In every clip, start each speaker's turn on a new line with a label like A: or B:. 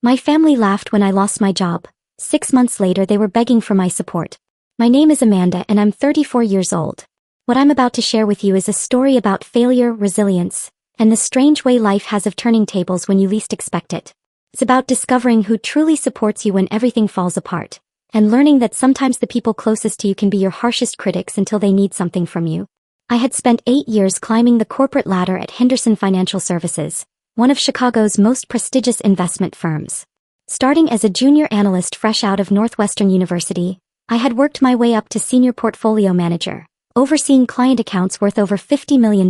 A: My family laughed when I lost my job. 6 months later they were begging for my support. My name is Amanda and I'm 34 years old. What I'm about to share with you is a story about failure, resilience, and the strange way life has of turning tables when you least expect it. It's about discovering who truly supports you when everything falls apart, and learning that sometimes the people closest to you can be your harshest critics until they need something from you. I had spent 8 years climbing the corporate ladder at Henderson Financial Services, one of Chicago's most prestigious investment firms. Starting as a junior analyst fresh out of Northwestern University, I had worked my way up to senior portfolio manager, overseeing client accounts worth over $50 million.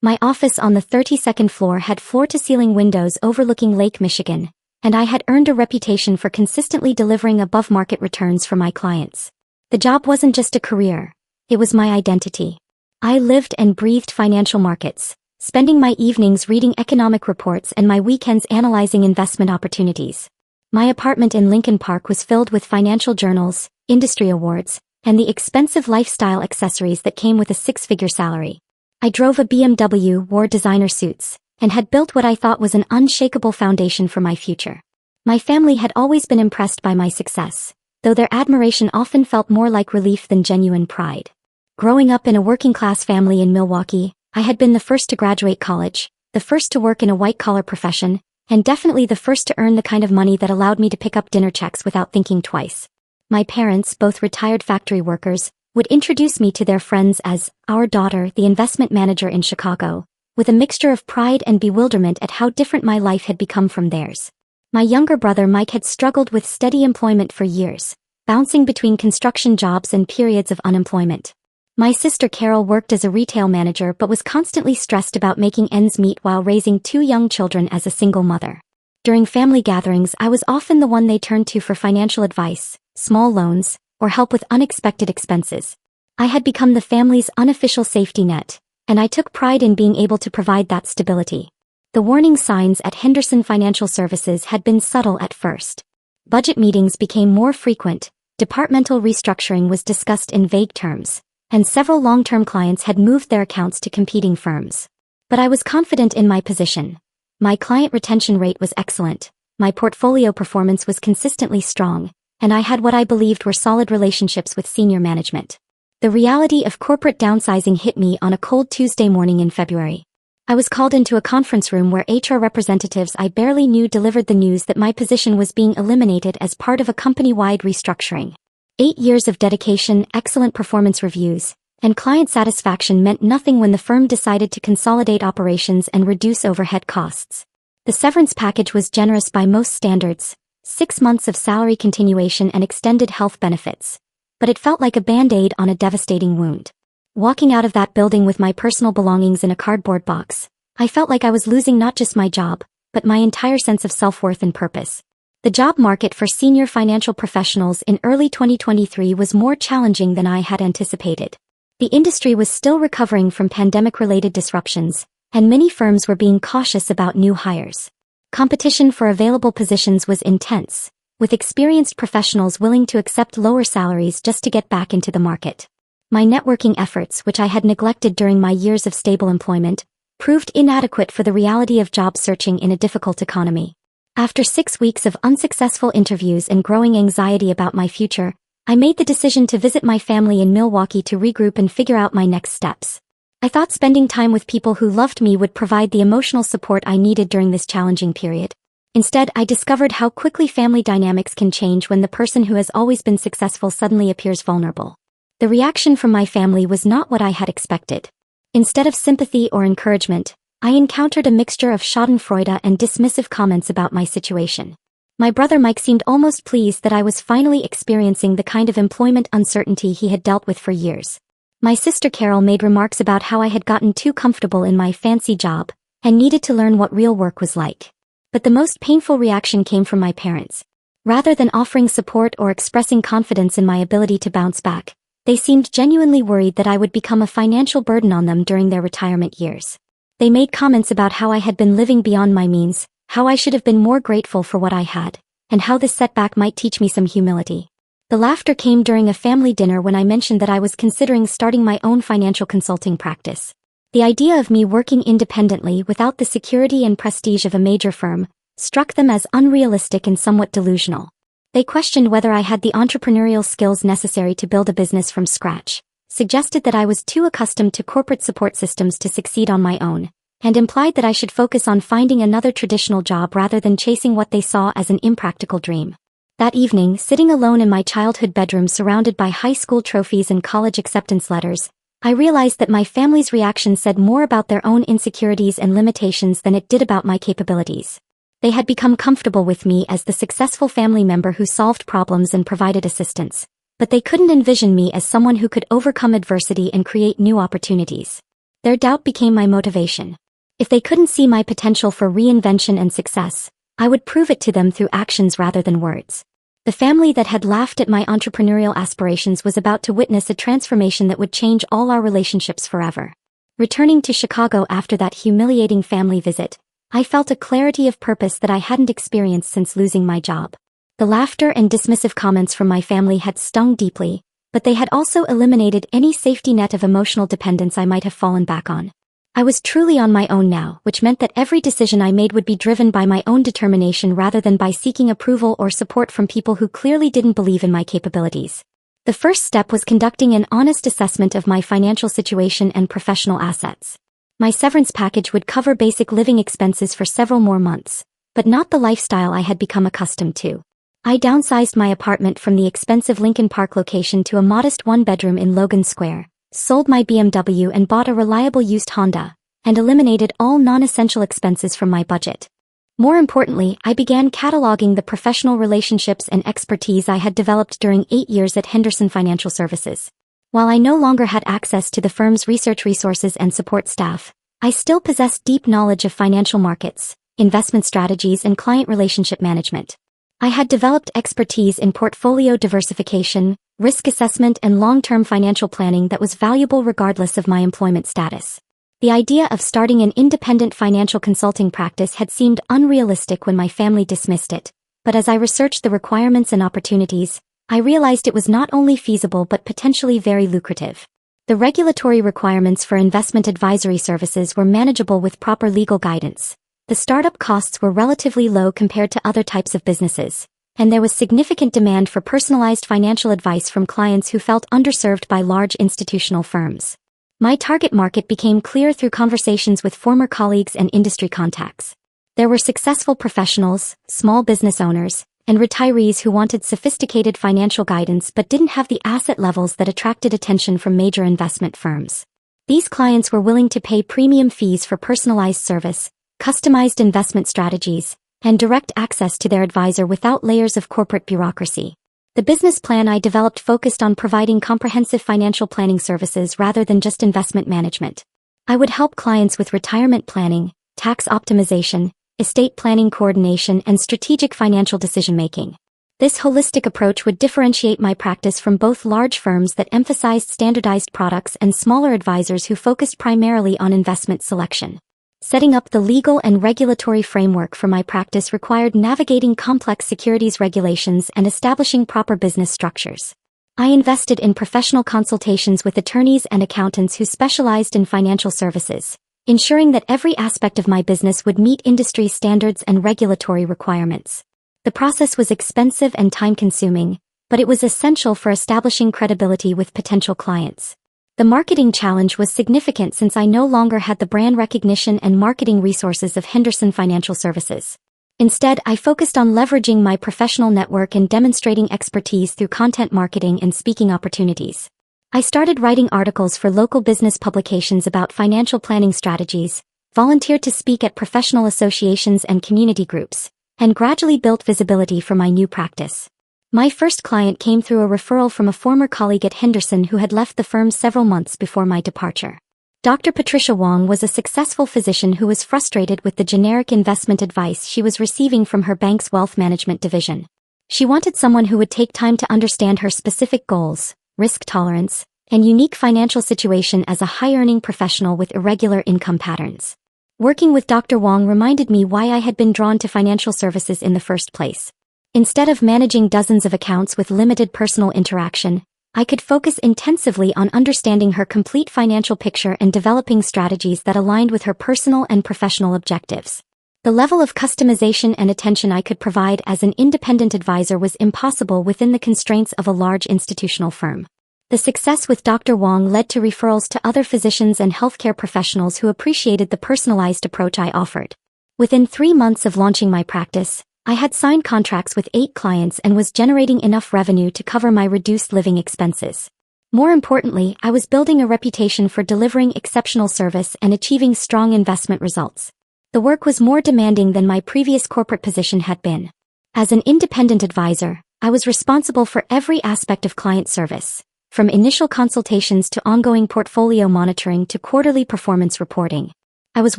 A: My office on the 32nd floor had floor-to-ceiling windows overlooking Lake Michigan, and I had earned a reputation for consistently delivering above-market returns for my clients. The job wasn't just a career, it was my identity. I lived and breathed financial markets, spending my evenings reading economic reports and my weekends analyzing investment opportunities. My apartment in Lincoln Park was filled with financial journals, industry awards, and the expensive lifestyle accessories that came with a six-figure salary. I drove a BMW, wore designer suits, and had built what I thought was an unshakable foundation for my future. My family had always been impressed by my success, though their admiration often felt more like relief than genuine pride. Growing up in a working-class family in Milwaukee, I had been the first to graduate college, the first to work in a white-collar profession, and definitely the first to earn the kind of money that allowed me to pick up dinner checks without thinking twice. My parents, both retired factory workers, would introduce me to their friends as our daughter, the investment manager in Chicago, with a mixture of pride and bewilderment at how different my life had become from theirs. My younger brother Mike had struggled with steady employment for years, bouncing between construction jobs and periods of unemployment. My sister Carol worked as a retail manager but was constantly stressed about making ends meet while raising 2 young children as a single mother. During family gatherings, I was often the one they turned to for financial advice, small loans, or help with unexpected expenses. I had become the family's unofficial safety net, and I took pride in being able to provide that stability. The warning signs at Henderson Financial Services had been subtle at first. Budget meetings became more frequent, departmental restructuring was discussed in vague terms, and several long-term clients had moved their accounts to competing firms. But I was confident in my position. My client retention rate was excellent, my portfolio performance was consistently strong, and I had what I believed were solid relationships with senior management. The reality of corporate downsizing hit me on a cold Tuesday morning in February. I was called into a conference room where HR representatives I barely knew delivered the news that my position was being eliminated as part of a company-wide restructuring. 8 years of dedication, excellent performance reviews, and client satisfaction meant nothing when the firm decided to consolidate operations and reduce overhead costs. The severance package was generous by most standards, 6 months of salary continuation and extended health benefits. But it felt like a band-aid on a devastating wound. Walking out of that building with my personal belongings in a cardboard box, I felt like I was losing not just my job, but my entire sense of self-worth and purpose. The job market for senior financial professionals in early 2023 was more challenging than I had anticipated. The industry was still recovering from pandemic-related disruptions, and many firms were being cautious about new hires. Competition for available positions was intense, with experienced professionals willing to accept lower salaries just to get back into the market. My networking efforts, which I had neglected during my years of stable employment, proved inadequate for the reality of job searching in a difficult economy. After 6 weeks of unsuccessful interviews and growing anxiety about my future, I made the decision to visit my family in Milwaukee to regroup and figure out my next steps. I thought spending time with people who loved me would provide the emotional support I needed during this challenging period. Instead, I discovered how quickly family dynamics can change when the person who has always been successful suddenly appears vulnerable. The reaction from my family was not what I had expected. Instead of sympathy or encouragement, I encountered a mixture of schadenfreude and dismissive comments about my situation. My brother Mike seemed almost pleased that I was finally experiencing the kind of employment uncertainty he had dealt with for years. My sister Carol made remarks about how I had gotten too comfortable in my fancy job and needed to learn what real work was like. But the most painful reaction came from my parents. Rather than offering support or expressing confidence in my ability to bounce back, they seemed genuinely worried that I would become a financial burden on them during their retirement years. They made comments about how I had been living beyond my means, how I should have been more grateful for what I had, and how this setback might teach me some humility. The laughter came during a family dinner when I mentioned that I was considering starting my own financial consulting practice. The idea of me working independently without the security and prestige of a major firm struck them as unrealistic and somewhat delusional. They questioned whether I had the entrepreneurial skills necessary to build a business from scratch, suggested that I was too accustomed to corporate support systems to succeed on my own, and implied that I should focus on finding another traditional job rather than chasing what they saw as an impractical dream. That evening, sitting alone in my childhood bedroom surrounded by high school trophies and college acceptance letters, I realized that my family's reaction said more about their own insecurities and limitations than it did about my capabilities. They had become comfortable with me as the successful family member who solved problems and provided assistance, but they couldn't envision me as someone who could overcome adversity and create new opportunities. Their doubt became my motivation. If they couldn't see my potential for reinvention and success, I would prove it to them through actions rather than words. The family that had laughed at my entrepreneurial aspirations was about to witness a transformation that would change all our relationships forever. Returning to Chicago after that humiliating family visit, I felt a clarity of purpose that I hadn't experienced since losing my job. The laughter and dismissive comments from my family had stung deeply, but they had also eliminated any safety net of emotional dependence I might have fallen back on. I was truly on my own now, which meant that every decision I made would be driven by my own determination rather than by seeking approval or support from people who clearly didn't believe in my capabilities. The first step was conducting an honest assessment of my financial situation and professional assets. My severance package would cover basic living expenses for several more months, but not the lifestyle I had become accustomed to. I downsized my apartment from the expensive Lincoln Park location to a modest one-bedroom in Logan Square, sold my BMW and bought a reliable used Honda, and eliminated all non-essential expenses from my budget. More importantly, I began cataloging the professional relationships and expertise I had developed during 8 years at Henderson Financial Services. While I no longer had access to the firm's research resources and support staff, I still possessed deep knowledge of financial markets, investment strategies, and client relationship management. I had developed expertise in portfolio diversification, risk assessment, and long-term financial planning that was valuable regardless of my employment status. The idea of starting an independent financial consulting practice had seemed unrealistic when my family dismissed it, but as I researched the requirements and opportunities, I realized it was not only feasible but potentially very lucrative. The regulatory requirements for investment advisory services were manageable with proper legal guidance. The startup costs were relatively low compared to other types of businesses, and there was significant demand for personalized financial advice from clients who felt underserved by large institutional firms. My target market became clear through conversations with former colleagues and industry contacts. There were successful professionals, small business owners, and retirees who wanted sophisticated financial guidance but didn't have the asset levels that attracted attention from major investment firms. These clients were willing to pay premium fees for personalized service, customized investment strategies, and direct access to their advisor without layers of corporate bureaucracy. The business plan I developed focused on providing comprehensive financial planning services rather than just investment management. I would help clients with retirement planning, tax optimization, estate planning coordination, and strategic financial decision-making. This holistic approach would differentiate my practice from both large firms that emphasized standardized products and smaller advisors who focused primarily on investment selection. Setting up the legal and regulatory framework for my practice required navigating complex securities regulations and establishing proper business structures. I invested in professional consultations with attorneys and accountants who specialized in financial services, ensuring that every aspect of my business would meet industry standards and regulatory requirements. The process was expensive and time-consuming, but it was essential for establishing credibility with potential clients. The marketing challenge was significant since I no longer had the brand recognition and marketing resources of Henderson Financial Services. Instead, I focused on leveraging my professional network and demonstrating expertise through content marketing and speaking opportunities. I started writing articles for local business publications about financial planning strategies, volunteered to speak at professional associations and community groups, and gradually built visibility for my new practice. My first client came through a referral from a former colleague at Henderson who had left the firm several months before my departure. Dr. Patricia Wong was a successful physician who was frustrated with the generic investment advice she was receiving from her bank's wealth management division. She wanted someone who would take time to understand her specific goals, risk tolerance, and unique financial situation as a high-earning professional with irregular income patterns. Working with Dr. Wong reminded me why I had been drawn to financial services in the first place. Instead of managing dozens of accounts with limited personal interaction, I could focus intensively on understanding her complete financial picture and developing strategies that aligned with her personal and professional objectives. The level of customization and attention I could provide as an independent advisor was impossible within the constraints of a large institutional firm. The success with Dr. Wong led to referrals to other physicians and healthcare professionals who appreciated the personalized approach I offered. Within 3 months of launching my practice, I had signed contracts with 8 clients and was generating enough revenue to cover my reduced living expenses. More importantly, I was building a reputation for delivering exceptional service and achieving strong investment results. The work was more demanding than my previous corporate position had been. As an independent advisor, I was responsible for every aspect of client service, from initial consultations to ongoing portfolio monitoring to quarterly performance reporting. I was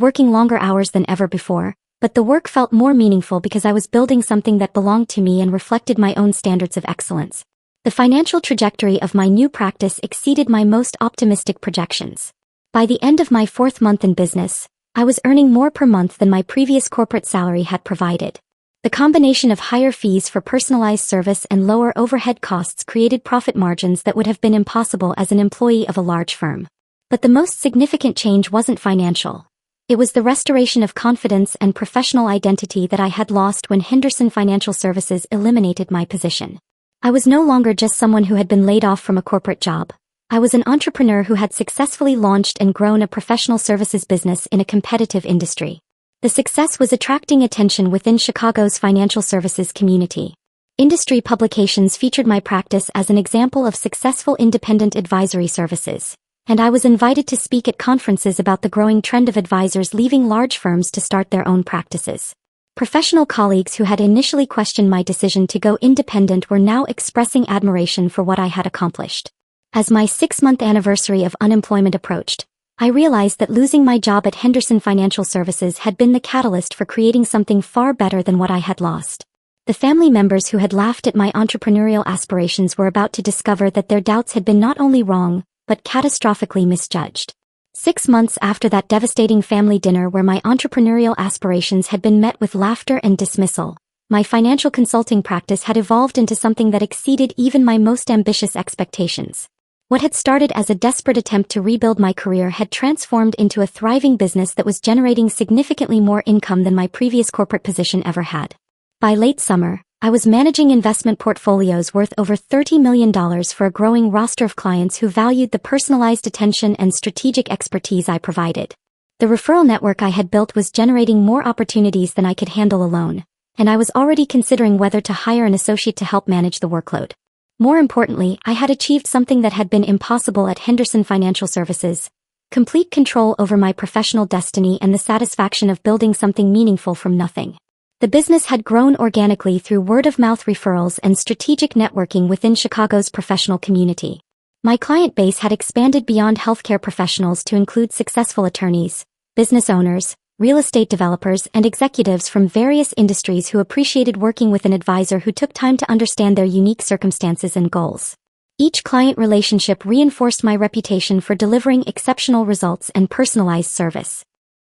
A: working longer hours than ever before, but the work felt more meaningful because I was building something that belonged to me and reflected my own standards of excellence. The financial trajectory of my new practice exceeded my most optimistic projections. By the end of my 4th month in business, I was earning more per month than my previous corporate salary had provided. The combination of higher fees for personalized service and lower overhead costs created profit margins that would have been impossible as an employee of a large firm. But the most significant change wasn't financial. It was the restoration of confidence and professional identity that I had lost when Henderson Financial Services eliminated my position. I was no longer just someone who had been laid off from a corporate job. I was an entrepreneur who had successfully launched and grown a professional services business in a competitive industry. The success was attracting attention within Chicago's financial services community. Industry publications featured my practice as an example of successful independent advisory services, and I was invited to speak at conferences about the growing trend of advisors leaving large firms to start their own practices. Professional colleagues who had initially questioned my decision to go independent were now expressing admiration for what I had accomplished. As my 6-month anniversary of unemployment approached, I realized that losing my job at Henderson Financial Services had been the catalyst for creating something far better than what I had lost. The family members who had laughed at my entrepreneurial aspirations were about to discover that their doubts had been not only wrong, but catastrophically misjudged. 6 months after that devastating family dinner where my entrepreneurial aspirations had been met with laughter and dismissal, my financial consulting practice had evolved into something that exceeded even my most ambitious expectations. What had started as a desperate attempt to rebuild my career had transformed into a thriving business that was generating significantly more income than my previous corporate position ever had. By late summer, I was managing investment portfolios worth over $30 million for a growing roster of clients who valued the personalized attention and strategic expertise I provided. The referral network I had built was generating more opportunities than I could handle alone, and I was already considering whether to hire an associate to help manage the workload. More importantly, I had achieved something that had been impossible at Henderson Financial Services: complete control over my professional destiny and the satisfaction of building something meaningful from nothing. The business had grown organically through word-of-mouth referrals and strategic networking within Chicago's professional community. My client base had expanded beyond healthcare professionals to include successful attorneys, business owners, real estate developers, and executives from various industries who appreciated working with an advisor who took time to understand their unique circumstances and goals. Each client relationship reinforced my reputation for delivering exceptional results and personalized service.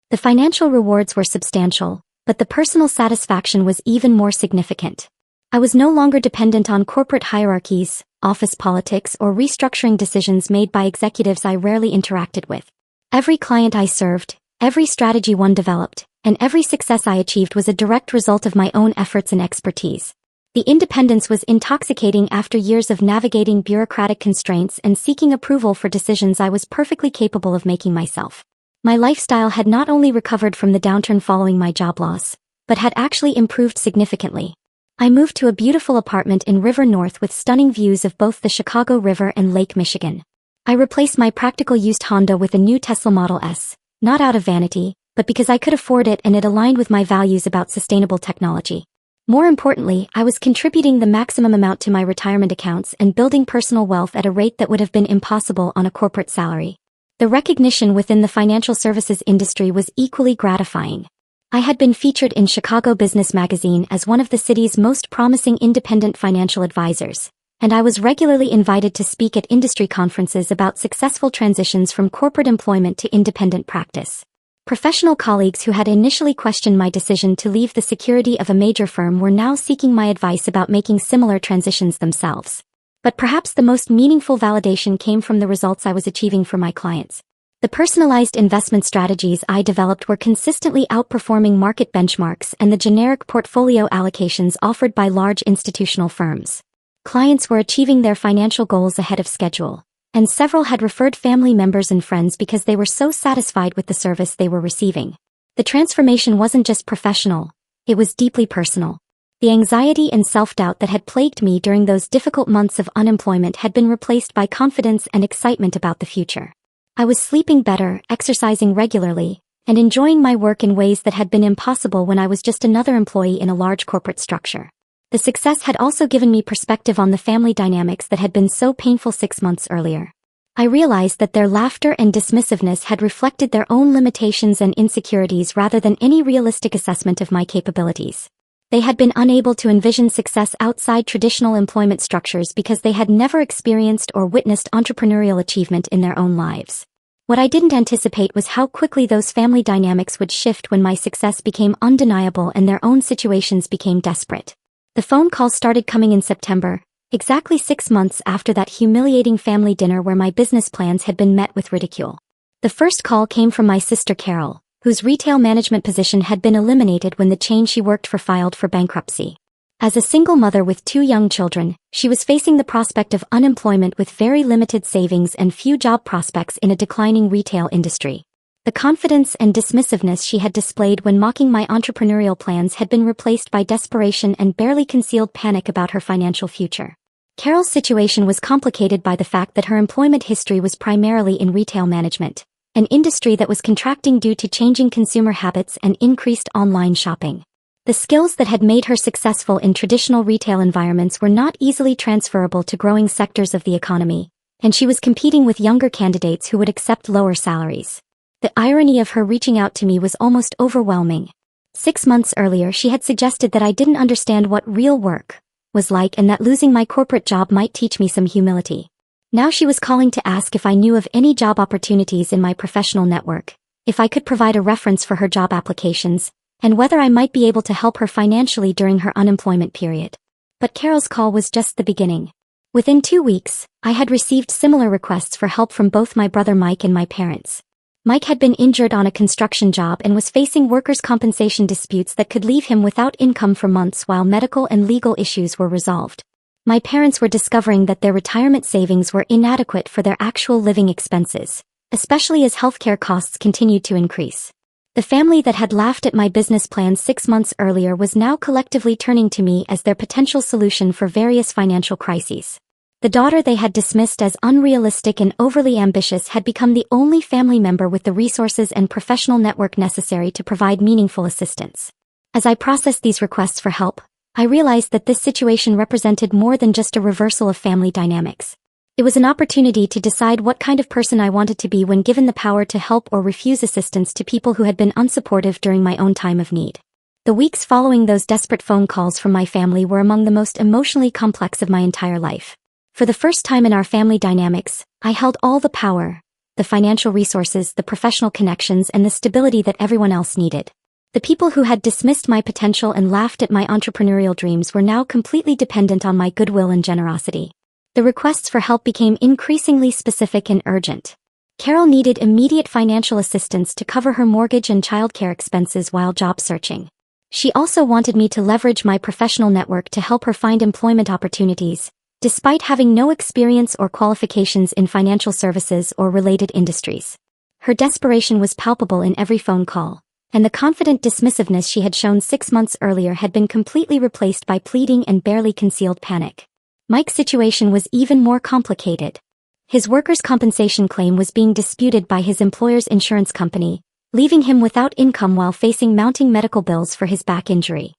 A: The financial rewards were substantial, but the personal satisfaction was even more significant. I was no longer dependent on corporate hierarchies, office politics, or restructuring decisions made by executives I rarely interacted with. Every client I served, every strategy one developed, and every success I achieved was a direct result of my own efforts and expertise. The independence was intoxicating after years of navigating bureaucratic constraints and seeking approval for decisions I was perfectly capable of making myself. My lifestyle had not only recovered from the downturn following my job loss, but had actually improved significantly. I moved to a beautiful apartment in River North with stunning views of both the Chicago River and Lake Michigan. I replaced my practical used Honda with a new Tesla Model S, not out of vanity, but because I could afford it and it aligned with my values about sustainable technology. More importantly, I was contributing the maximum amount to my retirement accounts and building personal wealth at a rate that would have been impossible on a corporate salary. The recognition within the financial services industry was equally gratifying. I had been featured in Chicago Business Magazine as one of the city's most promising independent financial advisors, and I was regularly invited to speak at industry conferences about successful transitions from corporate employment to independent practice. Professional colleagues who had initially questioned my decision to leave the security of a major firm were now seeking my advice about making similar transitions themselves. But perhaps the most meaningful validation came from the results I was achieving for my clients. The personalized investment strategies I developed were consistently outperforming market benchmarks and the generic portfolio allocations offered by large institutional firms. Clients were achieving their financial goals ahead of schedule, and several had referred family members and friends because they were so satisfied with the service they were receiving. The transformation wasn't just professional, it was deeply personal. The anxiety and self-doubt that had plagued me during those difficult months of unemployment had been replaced by confidence and excitement about the future. I was sleeping better, exercising regularly, and enjoying my work in ways that had been impossible when I was just another employee in a large corporate structure. The success had also given me perspective on the family dynamics that had been so painful 6 months earlier. I realized that their laughter and dismissiveness had reflected their own limitations and insecurities rather than any realistic assessment of my capabilities. They had been unable to envision success outside traditional employment structures because they had never experienced or witnessed entrepreneurial achievement in their own lives. What I didn't anticipate was how quickly those family dynamics would shift when my success became undeniable and their own situations became desperate. The phone calls started coming in September, exactly 6 months after that humiliating family dinner where my business plans had been met with ridicule. The first call came from my sister Carol, whose retail management position had been eliminated when the chain she worked for filed for bankruptcy. As a single mother with 2 young children, she was facing the prospect of unemployment with very limited savings and few job prospects in a declining retail industry. The confidence and dismissiveness she had displayed when mocking my entrepreneurial plans had been replaced by desperation and barely concealed panic about her financial future. Carol's situation was complicated by the fact that her employment history was primarily in retail management, an industry that was contracting due to changing consumer habits and increased online shopping. The skills that had made her successful in traditional retail environments were not easily transferable to growing sectors of the economy, and she was competing with younger candidates who would accept lower salaries. The irony of her reaching out to me was almost overwhelming. 6 months earlier, she had suggested that I didn't understand what real work was like and that losing my corporate job might teach me some humility. Now she was calling to ask if I knew of any job opportunities in my professional network, if I could provide a reference for her job applications, and whether I might be able to help her financially during her unemployment period. But Carol's call was just the beginning. Within 2 weeks, I had received similar requests for help from both my brother Mike and my parents. Mike had been injured on a construction job and was facing workers' compensation disputes that could leave him without income for months while medical and legal issues were resolved. My parents were discovering that their retirement savings were inadequate for their actual living expenses, especially as healthcare costs continued to increase. The family that had laughed at my business plans 6 months earlier was now collectively turning to me as their potential solution for various financial crises. The daughter they had dismissed as unrealistic and overly ambitious had become the only family member with the resources and professional network necessary to provide meaningful assistance. As I processed these requests for help, I realized that this situation represented more than just a reversal of family dynamics. It was an opportunity to decide what kind of person I wanted to be when given the power to help or refuse assistance to people who had been unsupportive during my own time of need. The weeks following those desperate phone calls from my family were among the most emotionally complex of my entire life. For the first time in our family dynamics, I held all the power, the financial resources, the professional connections, and the stability that everyone else needed. The people who had dismissed my potential and laughed at my entrepreneurial dreams were now completely dependent on my goodwill and generosity. The requests for help became increasingly specific and urgent. Carol needed immediate financial assistance to cover her mortgage and childcare expenses while job searching. She also wanted me to leverage my professional network to help her find employment opportunities, despite having no experience or qualifications in financial services or related industries. Her desperation was palpable in every phone call, and the confident dismissiveness she had shown 6 months earlier had been completely replaced by pleading and barely concealed panic. Mike's situation was even more complicated. His workers' compensation claim was being disputed by his employer's insurance company, leaving him without income while facing mounting medical bills for his back injury.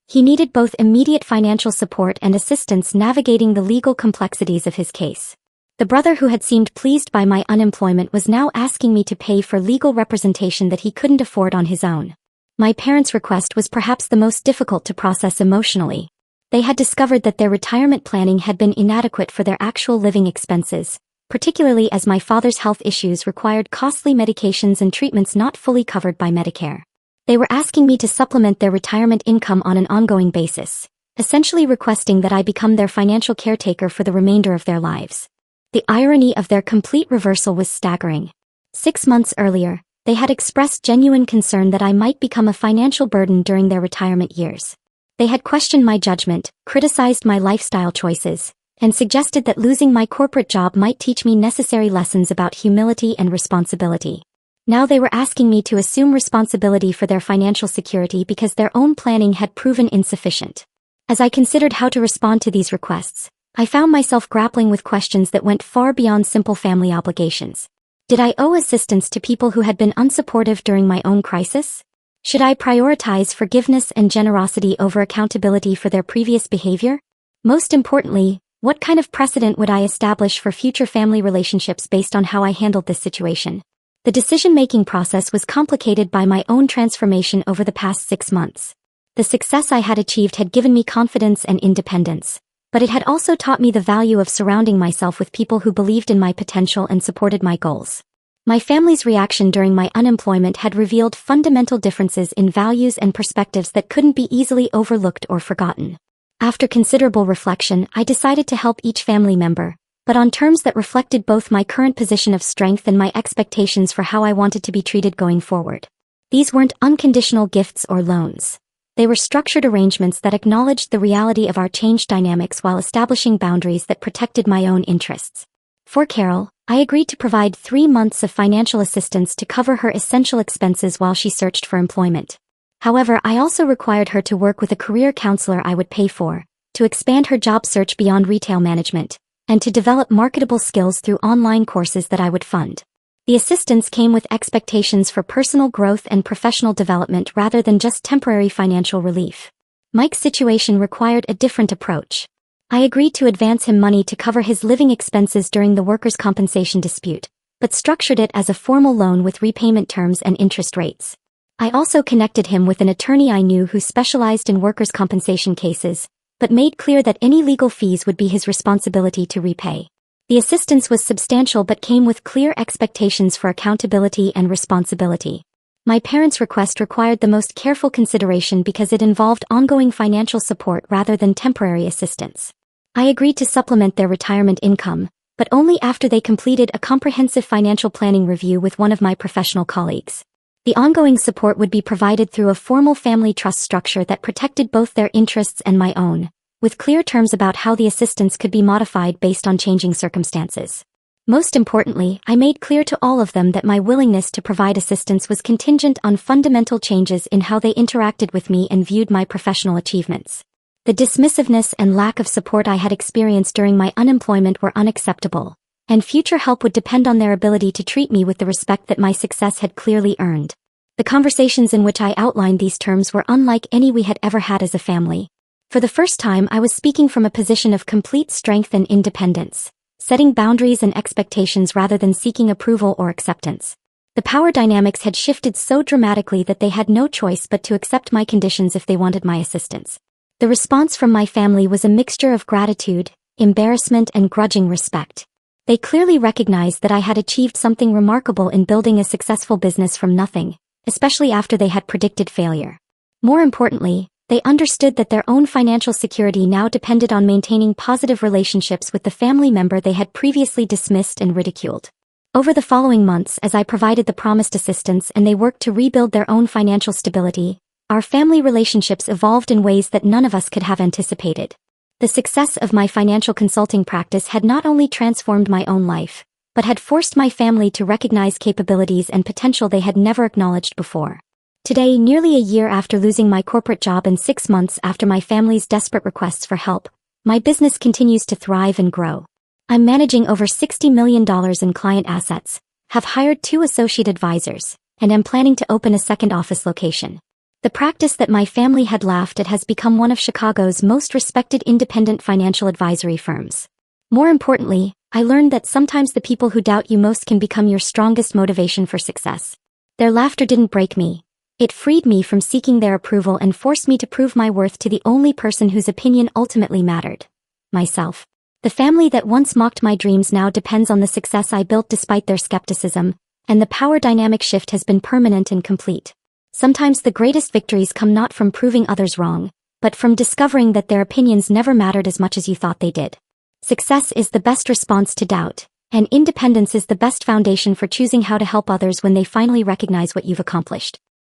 A: He needed both immediate financial support and assistance navigating the legal complexities of his case. The brother who had seemed pleased by my unemployment was now asking me to pay for legal representation that he couldn't afford on his own. My parents' request was perhaps the most difficult to process emotionally. They had discovered that their retirement planning had been inadequate for their actual living expenses, particularly as my father's health issues required costly medications and treatments not fully covered by Medicare. They were asking me to supplement their retirement income on an ongoing basis, essentially requesting that I become their financial caretaker for the remainder of their lives. The irony of their complete reversal was staggering. 6 months earlier, they had expressed genuine concern that I might become a financial burden during their retirement years. They had questioned my judgment, criticized my lifestyle choices, and suggested that losing my corporate job might teach me necessary lessons about humility and responsibility. Now they were asking me to assume responsibility for their financial security because their own planning had proven insufficient. As I considered how to respond to these requests, I found myself grappling with questions that went far beyond simple family obligations. Did I owe assistance to people who had been unsupportive during my own crisis? Should I prioritize forgiveness and generosity over accountability for their previous behavior? Most importantly, what kind of precedent would I establish for future family relationships based on how I handled this situation? The decision-making process was complicated by my own transformation over the past 6 months. The success I had achieved had given me confidence and independence, but it had also taught me the value of surrounding myself with people who believed in my potential and supported my goals. My family's reaction during my unemployment had revealed fundamental differences in values and perspectives that couldn't be easily overlooked or forgotten. After considerable reflection, I decided to help each family member, but on terms that reflected both my current position of strength and my expectations for how I wanted to be treated going forward. These weren't unconditional gifts or loans. They were structured arrangements that acknowledged the reality of our changed dynamics while establishing boundaries that protected my own interests. For Carol, I agreed to provide 3 months of financial assistance to cover her essential expenses while she searched for employment. However, I also required her to work with a career counselor I would pay for, to expand her job search beyond retail management, and to develop marketable skills through online courses that I would fund. The assistance came with expectations for personal growth and professional development rather than just temporary financial relief. Mike's situation required a different approach. I agreed to advance him money to cover his living expenses during the workers' compensation dispute, but structured it as a formal loan with repayment terms and interest rates. I also connected him with an attorney I knew who specialized in workers' compensation cases, but made clear that any legal fees would be his responsibility to repay. The assistance was substantial but came with clear expectations for accountability and responsibility. My parents' request required the most careful consideration because it involved ongoing financial support rather than temporary assistance. I agreed to supplement their retirement income, but only after they completed a comprehensive financial planning review with one of my professional colleagues. The ongoing support would be provided through a formal family trust structure that protected both their interests and my own, with clear terms about how the assistance could be modified based on changing circumstances. Most importantly, I made clear to all of them that my willingness to provide assistance was contingent on fundamental changes in how they interacted with me and viewed my professional achievements. The dismissiveness and lack of support I had experienced during my unemployment were unacceptable, and future help would depend on their ability to treat me with the respect that my success had clearly earned. The conversations in which I outlined these terms were unlike any we had ever had as a family. For the first time, I was speaking from a position of complete strength and independence, setting boundaries and expectations rather than seeking approval or acceptance. The power dynamics had shifted so dramatically that they had no choice but to accept my conditions if they wanted my assistance. The response from my family was a mixture of gratitude, embarrassment, and grudging respect. They clearly recognized that I had achieved something remarkable in building a successful business from nothing, especially after they had predicted failure. More importantly, they understood that their own financial security now depended on maintaining positive relationships with the family member they had previously dismissed and ridiculed. Over the following months, as I provided the promised assistance and they worked to rebuild their own financial stability, our family relationships evolved in ways that none of us could have anticipated. The success of my financial consulting practice had not only transformed my own life, but had forced my family to recognize capabilities and potential they had never acknowledged before. Today, nearly a year after losing my corporate job and 6 months after my family's desperate requests for help, my business continues to thrive and grow. I'm managing over $60 million in client assets, have hired 2 associate advisors, and am planning to open a second office location. The practice that my family had laughed at has become one of Chicago's most respected independent financial advisory firms. More importantly, I learned that sometimes the people who doubt you most can become your strongest motivation for success. Their laughter didn't break me. It freed me from seeking their approval and forced me to prove my worth to the only person whose opinion ultimately mattered: myself. The family that once mocked my dreams now depends on the success I built despite their skepticism, and the power dynamic shift has been permanent and complete. Sometimes the greatest victories come not from proving others wrong, but from discovering that their opinions never mattered as much as you thought they did. Success is the best response to doubt, And independence is the best foundation for choosing how to help others when they finally recognize what you've accomplished.